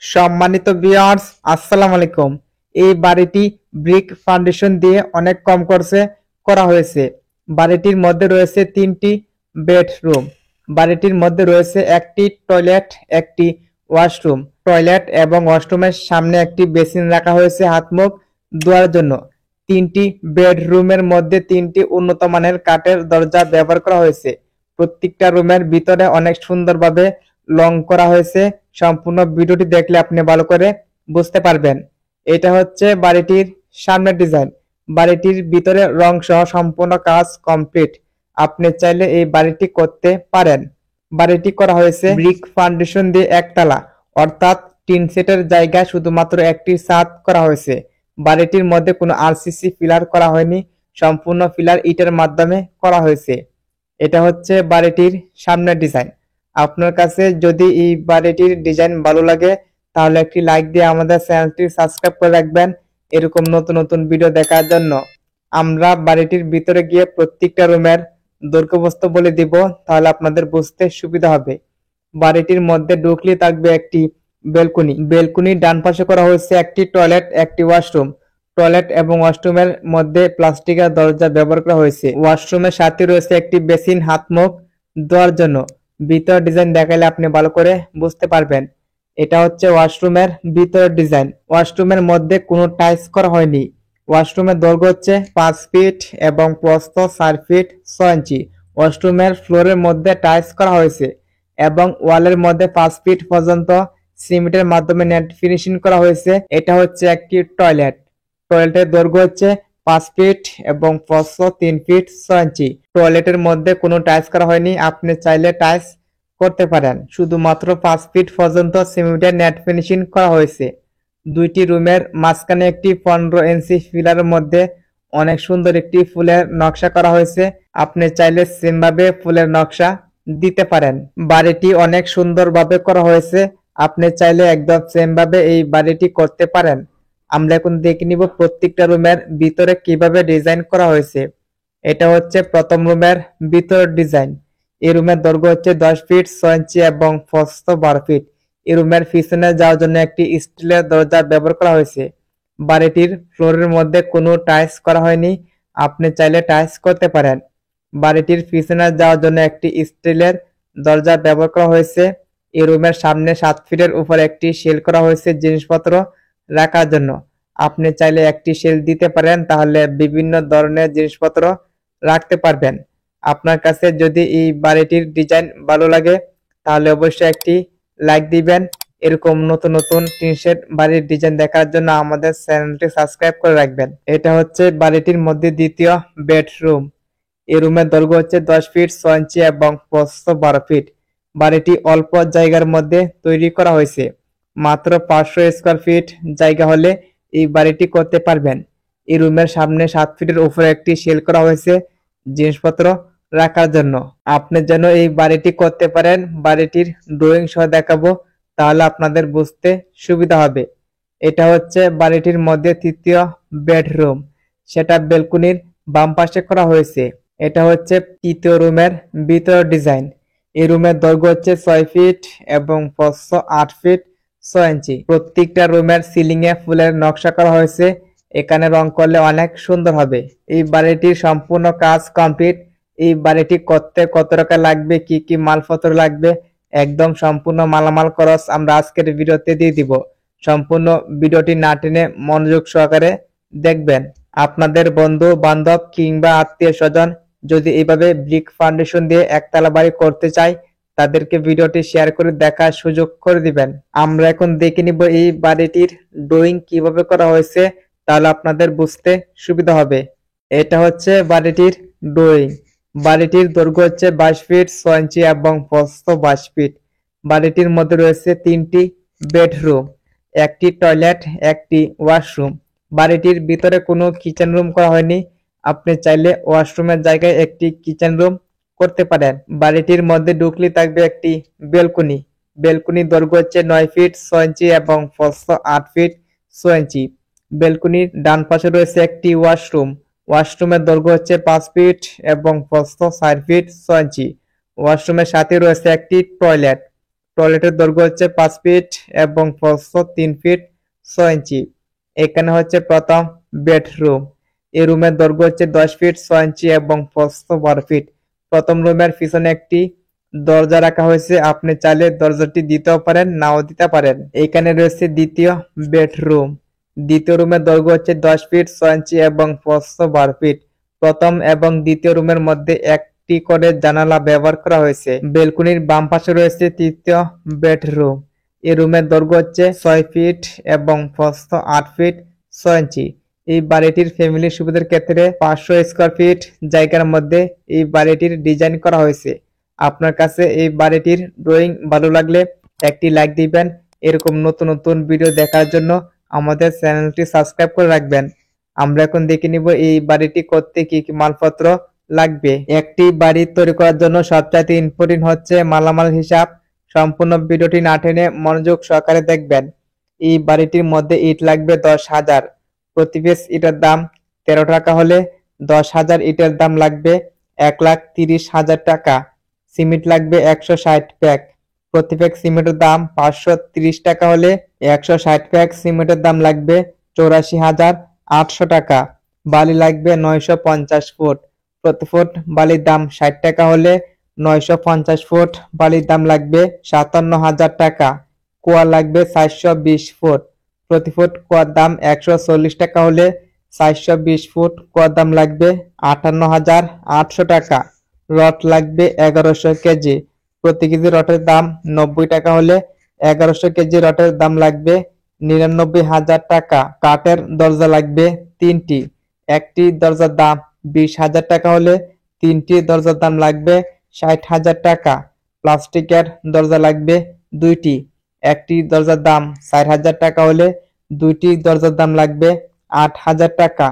সম্মানিত ভিউয়ার্স, আসসালামু আলাইকুম। এই বাড়িটি ব্রিক ফাউন্ডেশন দিয়ে অনেক কম খরচে করা হয়েছে। বাড়িটির মধ্যে রয়েছে 3টি বেডরুম। বাড়িটির মধ্যে রয়েছে একটি টয়লেট, একটি ওয়াশরুম। টয়লেট এবং ওয়াশরুমের সামনে একটি বেসিন রাখা হয়েছে হাত মুখ ধোয়ার জন্য। 3টি বেডরুমের মধ্যে 3টি উন্নত মানের কাঠের দরজা ব্যবহার করা হয়েছে। প্রত্যেকটা রুমের ভিতরে অনেক সুন্দরভাবে লং করা হয়েছে। সম্পূর্ণ ভিডিওটি দেখলে আপনি ভালো করে বুঝতে পারবেন। এটা হচ্ছে বাড়িটির সামনের ডিজাইন। বাড়িটির ভিতরে রং সহ সম্পূর্ণ কাজ কমপ্লিট। আপনি চাইলে এই বাড়িটি করতে পারেন। বাড়িটি করা হয়েছে ব্রিক ফাউন্ডেশন দিয়ে একতলা, অর্থাৎ টিন সেটের জায়গায় শুধুমাত্র একটি ছাদ করা হয়েছে। বাড়িটির মধ্যে কোনো আরসিসি পিলার করা হয়নি, সম্পূর্ণ পিলার ইটের মাধ্যমে করা হয়েছে। এটা হচ্ছে বাড়িটির সামনের ডিজাইন। আপনার কাছে যদি এই বাড়িটির ডিজাইন ভালো লাগে তাহলে একটি লাইক দিয়ে আমাদের চ্যানেলটি সাবস্ক্রাইব করে রাখবেন এরকম নতুন নতুন ভিডিও দেখার জন্য। আমরা বাড়িটির ভিতরে গিয়ে প্রত্যেকটা রুমের দৈর্ঘ্য বলে দিব, তাহলে আপনাদের বুঝতে সুবিধা হবে। বাড়িটির মধ্যে ঢুকলে থাকবে একটি বেলকনি। বেলকনির ডান পাশে করা হয়েছে একটি টয়লেট, একটি ওয়াশরুম। টয়লেট এবং ওয়াশরুমের মধ্যে প্লাস্টিকের দরজা ব্যবহার করা হয়েছে। ওয়াশরুমের সাথে রয়েছে একটি বেসিন হাত মুখ ধোয়ার জন্য। ভিতর ডিজাইন দেখালে আপনি ভালো করে বুঝতে পারবেন। এটা হচ্ছে ওয়াশরুমের ভিতরের ডিজাইন। ওয়াশরুমের মধ্যে কোনো টাইলস করা হয়নি। ওয়াশরুমের দৈর্ঘ্য হচ্ছে 5 ফিট এবং প্রস্থ 4 ফিট 6 ইঞ্চি। ওয়াশরুমের ফ্লোরের মধ্যে টাইলস করা হয়েছে এবং ওয়ালের মধ্যে 5 ফিট পর্যন্ত সিমেন্টের মাধ্যমে নেট ফিনিশিং করা হয়েছে। এটা হচ্ছে একটি টয়লেট। টয়লেটের দৈর্ঘ্য হচ্ছে 5 ফিট এবং প্রস্থ 3 ফিট 6 ইঞ্চি। টয়লেটের মধ্যে কোনো টাইলস করা হয়নি। আপনি চাইলে টাইলস করতে পারেন। শুধুমাত্র 5 ফিট পর্যন্ত সিমেন্টের নেট ফিনিশিং করা হয়েছে। দুইটি রুমের মাঝখানে একটি 15 ইঞ্চি পিলারের মধ্যে অনেক সুন্দর একটি ফুলের নকশা করা হয়েছে। আপনি চাইলে সেমভাবে ফুলের নকশা দিতে পারেন। বাড়িটি অনেক সুন্দরভাবে করা হয়েছে। আপনি চাইলে একদম সেমভাবে এই বাড়িটি করতে পারেন। আমরা এখন দেখে নিব প্রত্যেকটা রুমের ভিতরে কিভাবে ডিজাইন করা হয়েছে। এটা হচ্ছে প্রথম রুমের ভিতরের ডিজাইন। এই রুমের দৈর্ঘ্য হচ্ছে 10 ফিট 6 ইঞ্চি এবং প্রস্থ 12 ফিট। এই রুমের পিছনে যাওয়ার জন্য একটি স্টিলের দরজা ব্যবহার করা হয়েছে। বাড়িটির ফ্লোরের মধ্যে কোনো টাইলস করা হয়নি। আপনি চাইলে টাইলস করতে পারেন। বাড়িটির পিছনে যাওয়ার জন্য একটি স্টিলের দরজা ব্যবহার করা হয়েছে। এই রুমের সামনে 7 ফিটের উপরে একটি শেল করা হয়েছে জিনিসপত্র রাখার জন্য। আপনি চাইলে একটি শেল দিতে পারেন, তাহলে বিভিন্ন ধরনের জিনিসপত্র রাখতে পারবেন। আপনার কাছে যদি এই বাড়িটির ডিজাইন ভালো লাগে তাহলে অবশ্যই একটি লাইক দিবেন। এরকম নতুন নতুন টিন শেড বাড়ির ডিজাইন দেখার জন্য আমাদের চ্যানেলটি সাবস্ক্রাইব করে রাখবেন। এটা হচ্ছে বাড়িটির মধ্যে দ্বিতীয় বেডরুম। এই রুমের দৈর্ঘ্য হচ্ছে 10 ফিট 6 ইঞ্চি এবং প্রস্থ 12 ফিট। বাড়িটি অল্প জায়গার মধ্যে তৈরি করা হয়েছে। মাত্র 500 স্কয়ার ফিট জায়গা হলে এই বাড়িটি করতে পারবেন। এই রুমের সামনে 7 ফিটের উপরে একটি শেল করা হয়েছে জিনিসপত্র রাখার জন্য। আপনি যেন এই বাড়িটি করতে পারেন, বাড়িটির ড্রয়িং সহ দেখাবো, তাহলে আপনাদের বুঝতে সুবিধা হবে। এটা হচ্ছে বাড়িটির মধ্যে তৃতীয় বেডরুম। সেটা বেলকনির বাম পাশে করা হয়েছে। এটা হচ্ছে তৃতীয় রুমের ভিতর ডিজাইন। এই রুমের দৈর্ঘ্য হচ্ছে 6 ফিট এবং প্রস্থ 8 ফিট 6 ইঞ্চি। প্রত্যেকটা রুমের সিলিং এ ফুলের নকশা করা হয়েছে। এখানে রং করলে অনেক সুন্দর হবে। এই বাড়িটির সম্পূর্ণ কাজ কমপ্লিট। এই বাড়িটি করতে কত টাকা লাগবে, কি কি মালপত্র লাগবে, একদম সম্পূর্ণ মালামাল খরচ আমরা আজকের ভিডিওতে দিয়ে দিব। সম্পূর্ণ ভিডিওটি না টেনে মনোযোগ সহকারে দেখবেন। আপনাদের বন্ধু বান্ধব কিংবা আত্মীয় স্বজন যদি এইভাবে ব্রিক ফাউন্ডেশন দিয়ে একতলা বাড়ি করতে চায় তাদেরকে ভিডিওটি শেয়ার করে দেখার সুযোগ করে দিবেন। আমরা এখন দেখে নিব এই বাড়িটির ড্রয়িং কিভাবে করা হয়েছে, তাহলে আপনাদের বুঝতে সুবিধা হবে। এটা হচ্ছে বাড়িটির ড্রয়িং। বাড়িটির দৈর্ঘ্য হচ্ছে 22 ফিট 6 ইঞ্চি এবং প্রস্থ 22 ফিট। বাড়িটির মধ্যে রয়েছে 3টি বেডরুম, একটি টয়লেট, একটি ওয়াশরুম। বাড়িটির ভিতরে কোনো কিচেন রুম করা হয়নি। আপনি চাইলে ওয়াশরুমের জায়গায় একটি কিচেন রুম করতে পারেন। বাড়িটির মধ্যে ঢুকলে থাকবে একটি বেলকনি। বেলকনির দৈর্ঘ্য হচ্ছে 9 ফিট 6 ইঞ্চি এবং প্রস্থ 8 ফিট 6 ইঞ্চি। বেলকনির ডান পাশে রয়েছে একটি ওয়াশরুম। ওয়াশরুমের দৈর্ঘ্য হচ্ছে 5 ফিট এবং প্রস্থ 4 ফিট 6 ইঞ্চি। ওয়াশরুমের সাথে রয়েছে একটি টয়লেট। টয়লেটের দৈর্ঘ্য হচ্ছে 5 ফিট এবং প্রস্থ 3 ফিট 6 ইঞ্চি। এখানে হচ্ছে প্রথম বেডরুম। এই রুমের দৈর্ঘ্য হচ্ছে 10 ফিট 6 ইঞ্চি এবং প্রস্থ 12 ফিট। প্রথম রুমের পিছনে একটি দরজা রাখা হয়েছে, আপনি চাইলে দরজাটি দিতেও পারেন, নাও দিতে পারেন। এখানে রয়েছে দ্বিতীয় বেডরুম। দ্বিতীয় রুমের দৈর্ঘ্য হচ্ছে 10 ফিট 6 ইঞ্চি এবং প্রস্থ 12 ফিট। প্রথম এবং দ্বিতীয় রুমের মধ্যে একটি করে জানালা ব্যবহার করা হয়েছে। বেলকনির বাম পাশে রয়েছে তৃতীয় বেডরুম। এই রুমের দৈর্ঘ্য হচ্ছে 6 ফিট এবং প্রস্থ 8 ফিট 6 ইঞ্চি। এই বাড়িটির ফ্যামিলি সুবিধার ক্ষেত্রে 500 স্কয়ার ফিট জায়গার মধ্যে এই বাড়িটির ডিজাইন করা হয়েছে। আপনার কাছে এই বাড়িটির ড্রয়িং ভালো লাগলে একটি লাইক দিবেন। এরকম নতুন নতুন ভিডিও দেখার জন্য আমাদের চ্যানেলটি সাবস্ক্রাইব করে রাখবেন। আমরা এখন দেখে নিব এই বাড়িটি করতে কি কি মালপত্র লাগবে। একটি বাড়ি তৈরি করার জন্য সবচাইতে ইম্পর্টেন্ট হচ্ছে মালামাল হিসাব। সম্পূর্ণ ভিডিওটি না টেনে মনোযোগ সহকারে দেখবেন। এই বাড়িটির মধ্যে ইট লাগবে 10,000। প্রতি পিস ইটের দাম 13 টাকা হলে 10,000 ইটের দাম লাগবে 1,30,000 টাকা। সিমেন্ট লাগবে 160 প্যাক। প্রতি প্যাক সিমেন্টের দাম 530 টাকা হলে 160 প্যাক সিমেন্টের দাম লাগবে 84,800 টাকা। বালি লাগবে 950 ফুট। প্রতি ফুট বালির দাম 60 টাকা হলে 950 ফুট বালির দাম লাগবে 57,000 টাকা। কুয়া লাগবে 420 ফুট। প্রতি ফুট কুয়ার দাম 140 টাকা হলে 420 ফুট কুয়ার দাম লাগবে 58,800 টাকা। রড লাগবে 1100 কেজি। প্রতি কেজি রডের দাম 90 টাকা হলে 1100 কেজি রডের দাম লাগবে 99,000 টাকা। কাঠের দরজা লাগবে 3টি। একটি দরজার দাম 20,000 টাকা হলে 3টি দরজার দাম লাগবে 60,000 টাকা। প্লাস্টিকের দরজা লাগবে 2টি। একটি দরজার দাম 4,000 টাকা হলে 2টি দরজার দাম লাগবে 8,000 টাকা।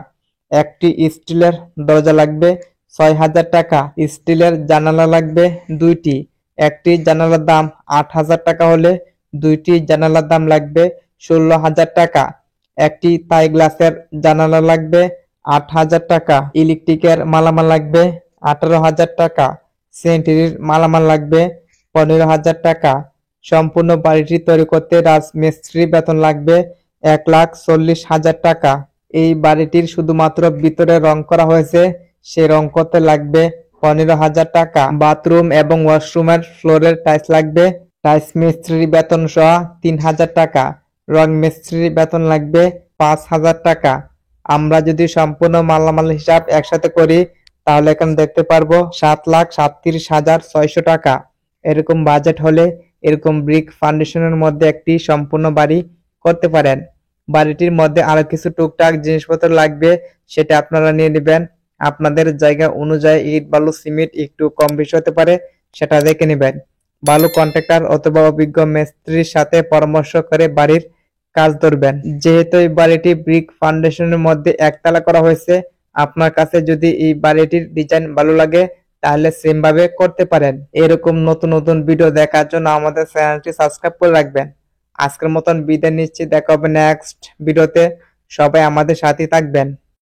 একটি স্টিলের দরজা লাগবে 6,000 টাকা। স্টিলের জানালা লাগবে 2টি। একটি জানালার দাম 8,000 টাকা হলে 2টি জানালার দাম লাগবে 16,000 টাকা। একটি থাই গ্লাসের জানালা লাগবে 8,000 টাকা। ইলেকট্রিকের মালামাল লাগবে 18,000 টাকা। স্যানিটারির মালামাল লাগবে 15,000 টাকা। সম্পূর্ণ বাড়িটি তৈরি করতে রাজমিস্ত্রি বেতন লাগবে 1,40,000 টাকা। এই বাড়িটির শুধুমাত্র ভিতরে রং করা হয়েছে, সে রং করতে লাগবে 15,000 টাকা। বাথরুম এবং ওয়াশরুমের ফ্লোরের টাইলস লাগবে। টাইলস মিস্ত্রির বেতন সহ 3,000 টাকা। রং মিস্ত্রির বেতন লাগবে 5,000 টাকা। আমরা যদি সম্পূর্ণ মালামাল হিসাব একসাথে করি তাহলে এখানে দেখতে পারবো 7,37,600 টাকা। এরকম বাজেট হলে এরকম ব্রিক ফাউন্ডেশনের মধ্যে একটি সম্পূর্ণ বাড়ি করতে পারেন। বাড়িটির মধ্যে আরো কিছু টুকটাক জিনিসপত্র লাগবে, সেটা আপনারা নিয়ে নেবেন। আপনাদের জায়গা অনুযায়ী ইট বালু সিমেন্ট একটু কম বেশি হতে পারে, সেটা দেখে নেবেন। ভালো কন্ট্রাক্টর অথবা অভিজ্ঞ মিস্ত্রির সাথে পরামর্শ করে বাড়ির কাজ ধরবেন। যেহেতু এই বাড়িটি ব্রিক ফাউন্ডেশনের মধ্যে একতলা করা হয়েছে, আপনার কাছে যদি এই বাড়িটির ডিজাইন ভালো লাগে তাহলে সেম ভাবে করতে পারেন। এরকম নতুন নতুন ভিডিও দেখার জন্য আমাদের চ্যানেলটি সাবস্ক্রাইব করে রাখবেন। আজকের মতন বিদায় নিচ্ছি, দেখা হবে নেক্সট ভিডিওতে। সবাই আমাদের সাথে থাকবেন।